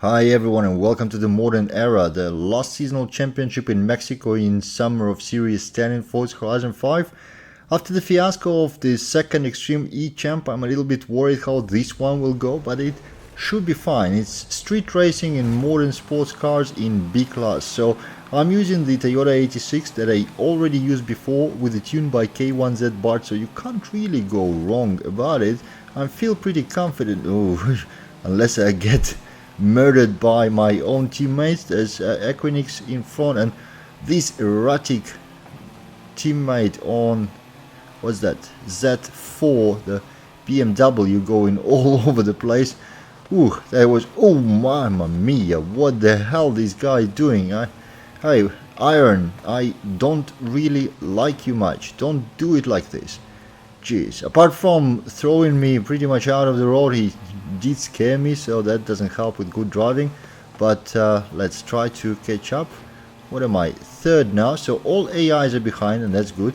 Hi everyone and welcome to the modern era, the last seasonal championship in Mexico in summer of Series 10 in Forza Horizon 5. After the fiasco of the second Extreme E Champ, I'm a little bit worried how this one will go, but it should be fine. It's street racing in modern sports cars in B class, so I'm using the Toyota 86 that I already used before with the tune by K1Z Bart, so you can't really go wrong about it. I feel pretty confident, unless I get murdered by my own teammates. There's Equinix in front and this erratic teammate on, what's that, Z4, the BMW, going all over the place. That was, oh mamma mia, what the hell this guy doing? Hey Iron, I don't really like you much, don't do it like this. Jeez, apart from throwing me pretty much out of the road, he did scare me, so that doesn't help with good driving. But let's try to catch up. What am I? Third now, so all AIs are behind and that's good.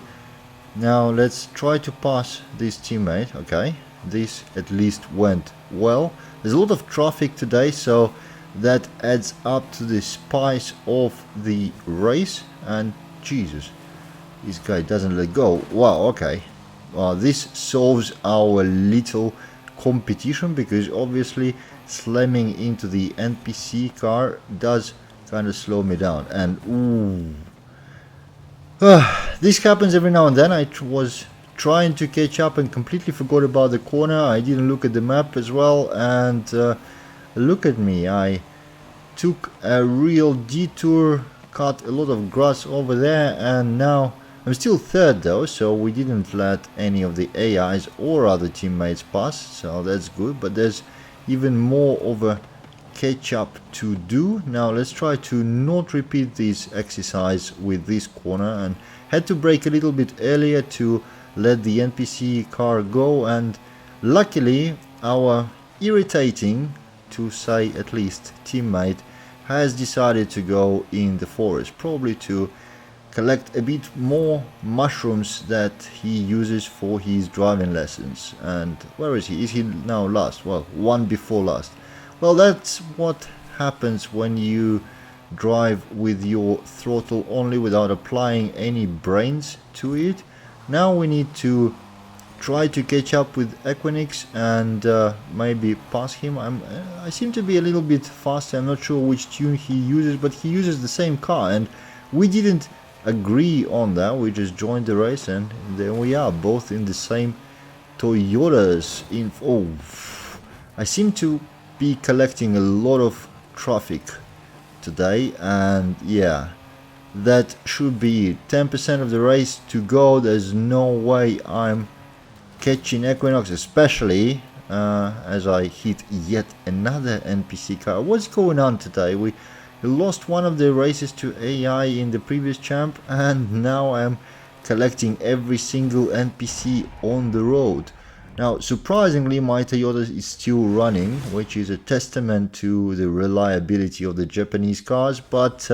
Now let's try to pass this teammate. Okay, this at least went well. There's a lot of traffic today, so that adds up to the spice of the race. And Jesus, this guy doesn't let go. Wow, okay. This solves our little competition, because obviously slamming into the NPC car does kind of slow me down. And this happens every now and then. I was trying to catch up and completely forgot about the corner. I didn't look at the map as well, and look at me, I took a real detour, cut a lot of grass over there, and now I'm still third though, so we didn't let any of the AIs or other teammates pass, so that's good. But there's even more of a catch up to do. Now let's try to not repeat this exercise with this corner, and had to brake a little bit earlier to let the NPC car go. And luckily our irritating, to say at least, teammate has decided to go in the forest, probably to collect a bit more mushrooms that he uses for his driving lessons. And where is he? Is he now last? Well, one before last. Well, that's what happens when you drive with your throttle only without applying any brains to it. Now we need to try to catch up with Equinix and maybe pass him. I seem to be a little bit faster. I'm not sure which tune he uses, but he uses the same car, and we didn't agree on that. We just joined the race, and there we are, both in the same Toyotas. I seem to be collecting a lot of traffic today, and yeah, that should be 10% of the race to go. There's no way I'm catching Equinox, especially as I hit yet another NPC car. What's going on today? We lost one of the races to AI in the previous champ, and now I'm collecting every single NPC on the road. Now surprisingly my Toyota is still running, which is a testament to the reliability of the Japanese cars, but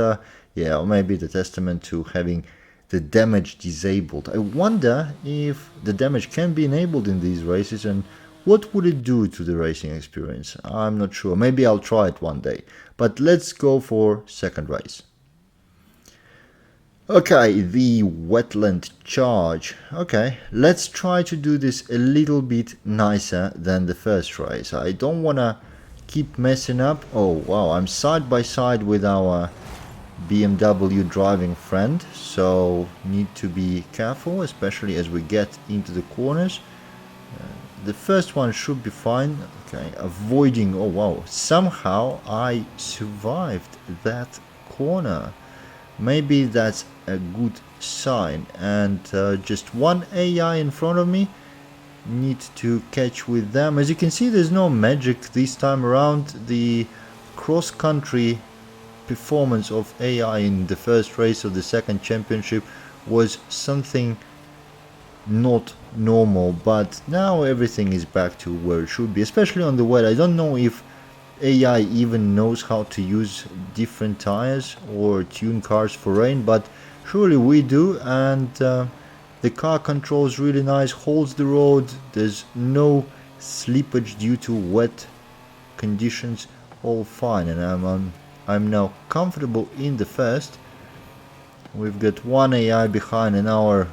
yeah, maybe the testament to having the damage disabled. I wonder if the damage can be enabled in these races, and what would it do to the racing experience? I'm not sure. Maybe I'll try it one day. But let's go for second race. Okay, the Wetland Charge. Okay, let's try to do this a little bit nicer than the first race. I don't want to keep messing up. Oh wow, I'm side by side with our BMW driving friend, so need to be careful, especially as we get into the corners. The first one should be fine. Okay, avoiding, oh wow, somehow I survived that corner. Maybe that's a good sign. And just one AI in front of me, need to catch with them. As you can see, there's no magic this time around. The cross-country performance of AI in the first race of the second championship was something not normal, but now everything is back to where it should be, especially on the wet. I don't know if AI even knows how to use different tires or tune cars for rain, but surely we do. And the car controls really nice, holds the road, there's no slippage due to wet conditions all fine, and I'm now comfortable in the first. We've got one AI behind and our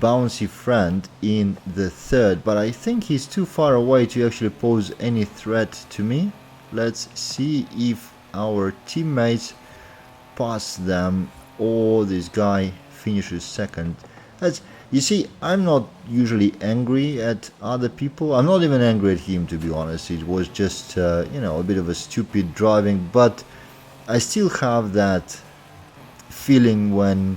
bouncy friend in the third, but I think he's too far away to actually pose any threat to me. Let's see if our teammates pass them or this guy finishes second. You see, I'm not usually angry at other people. I'm not even angry at him, to be honest. It was just you know, a bit of a stupid driving, but I still have that feeling when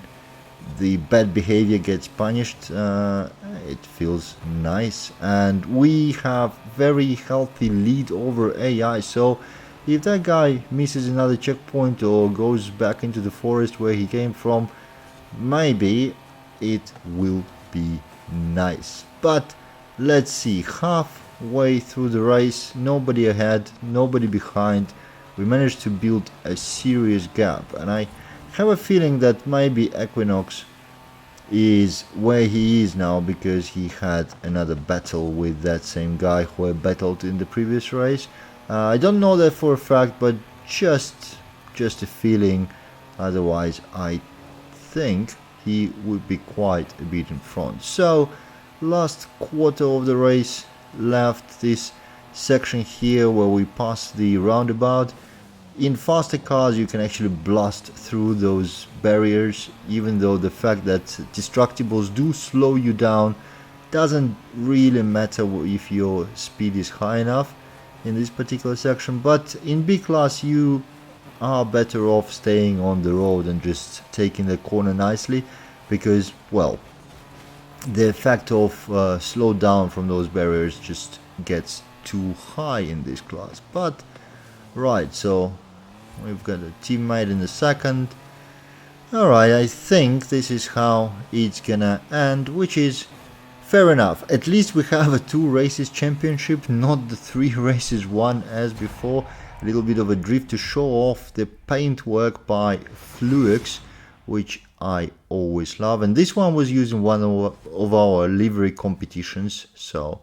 the bad behavior gets punished. It feels nice, and we have very healthy lead over AI. So if that guy misses another checkpoint or goes back into the forest where he came from, maybe it will be nice. But let's see, halfway through the race, nobody ahead, nobody behind. We managed to build a serious gap, and I have a feeling that maybe Equinox is where he is now because he had another battle with that same guy who I battled in the previous race. I don't know that for a fact, but just a feeling. Otherwise, I think he would be quite a bit in front. So, last quarter of the race left, this section here where we pass the roundabout. In faster cars you can actually blast through those barriers, even though the fact that destructibles do slow you down doesn't really matter if your speed is high enough in this particular section. But in B class you are better off staying on the road and just taking the corner nicely, because, well, the effect of slow down from those barriers just gets too high in this class. But right, so we've got a teammate in the second. Alright, I think this is how it's gonna end, which is fair enough. At least we have a 2 races championship, not the 3 races one as before. A little bit of a drift to show off the paintwork by Fluix, which I always love. And this one was used in one of our livery competitions, so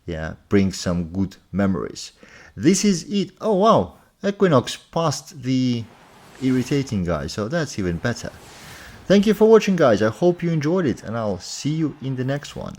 yeah, brings some good memories. This is it. Oh wow, Equinox passed the irritating guy, so that's even better. Thank you for watching, guys. I hope you enjoyed it, and I'll see you in the next one.